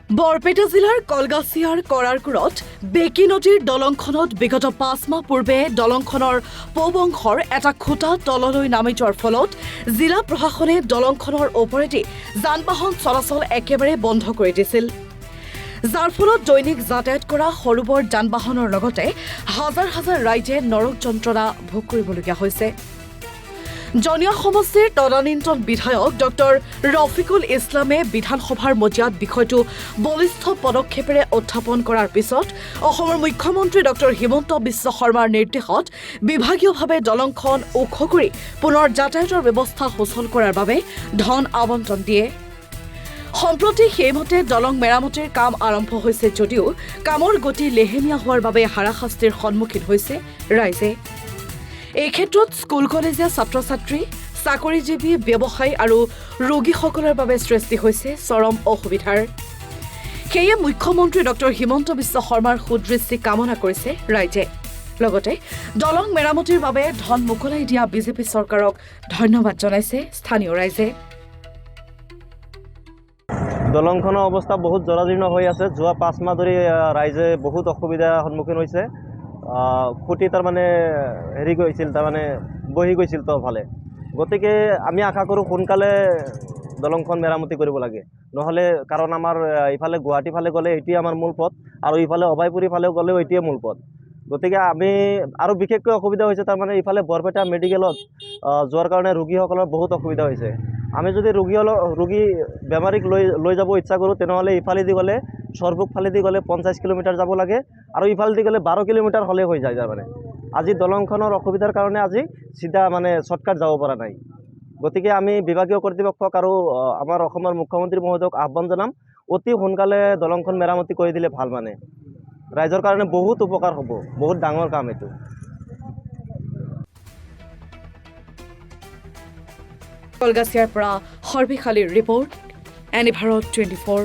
বৰপেটা জিলাৰ কলগাছিয়াৰ কৰাৰকুৰত বেকী নদীৰ দলংখনত বিগত 5 মাহ পূৰ্বে দলংখনৰ পূব অংশৰ এটা খুঁটা তললৈ নামি যোৱাৰ ফলত জিলা প্ৰশাসনে দলংখনৰ ওপৰেদি যান-বাহন চলাচল একেবাৰে বন্ধ কৰি দিছিল। যাৰ ফলত দৈনিক যাতায়াত কৰা সৰুবৰ যান-বাহনৰ লগতে হাজাৰ হাজাৰ ৰাইজে নৰক যন্ত্ৰণা ভোগ কৰিবলগীয়া হৈছে। জনীয়া সমষ্টিৰ তদানীন্তন বিধায়ক ডক্টৰ ৰফিকুল ইছলামে বিধানসভাৰ মজিয়াত বিষয়টো বলিষ্ঠ পদক্ষেপেৰে উত্থাপন কৰাৰ পিছত অসমৰ মুখ্যমন্ত্ৰী ডক্টৰ হিমন্ত বিশ্ব শৰ্মাৰ নিৰ্দেশত বিভাগীয়ভাৱে দলংখন ওখ কৰি পুনৰ যাতায়াতৰ ব্যৱস্থা সুচল কৰাৰ বাবে ধন আবণ্টন দিয়ে। সম্প্ৰতি সেইমতে দলং মেৰামতিৰ কাম আৰম্ভ হৈছে যদিও কামৰ গতি লেহেমীয়া হোৱাৰ বাবে হাৰাশাস্তিৰ সন্মুখীন হৈছে ৰাইজে। এই ক্ষেত্ৰত স্কুল কলেজীয়া ছাত্ৰ-ছাত্ৰী, চাকৰিজীৱী, ব্যৱসায়ী আৰু ৰোগীসকলৰ বাবে সৃষ্টি হৈছে চৰম অসুবিধাৰ। সেয়ে মুখ্যমন্ত্ৰী ডক্টৰ হিমন্ত বিশ্ব শৰ্মাৰ সুদৃষ্টি কামনা কৰিছে ৰাইজে। লগতে দলং মেৰামতিৰ বাবে ধন মোকলাই দিয়া বিজেপি চৰকাৰক ধন্যবাদ জনাইছে স্থানীয় ৰাইজে। দলংখনৰ অৱস্থা বহুত জৰাজীৰ্ণ হৈ আছে। যোৱা 5 মাহ ধৰি ৰাইজে বহুত অসুবিধাৰ সন্মুখীন হৈছে। খুঁটি তাৰমানে হেৰি গৈছিল, তাৰমানে বহি গৈছিল তলফালে। গতিকে আমি আশা কৰোঁ সোনকালে দলংখন মেৰামতি কৰিব লাগে, নহ'লে কাৰণ আমাৰ ইফালে গুৱাহাটী ফালে গ'লে এইটোৱে আমাৰ মূল পথ আৰু ইফালে অভয়পুৰী ফালেও গ'লেও এইটোৱে মূল পথ। গতিকে আমি আৰু বিশেষকৈ অসুবিধা হৈছে তাৰমানে ইফালে বৰপেটা মেডিকেলত যোৱাৰ কাৰণে ৰোগীসকলৰ বহুত অসুবিধা হৈছে। আমি যদি ৰোগী বেমাৰীক লৈ যাব ইচ্ছা কৰোঁ তেনেহ'লে ইফালেদি গ'লে সৰভোগ ফালেদি গ'লে 50 কিলোমিটাৰ যাব লাগে আৰু ইফালেদি গ'লে 12 কিলোমিটাৰ হ'লে হৈ যায়। তাৰমানে আজি দলংখনৰ অসুবিধাৰ কাৰণে আজি চিধা মানে শ্বৰ্টকাট যাব পৰা নাই। গতিকে আমি বিভাগীয় কৰ্তৃপক্ষক আৰু আমাৰ অসমৰ মুখ্যমন্ত্ৰী মহোদয়ক আহ্বান জনাম, অতি সোনকালে দলংখন মেৰামতি কৰি দিলে ভাল। মানে ৰাইজৰ কাৰণে বহুত উপকাৰ হ'ব, বহুত ডাঙৰ কাম এইটো। কলগাছিয়াৰ পৰা সৰ্বিশালীৰ ৰিপৰ্ট, এনি ভাৰত 24।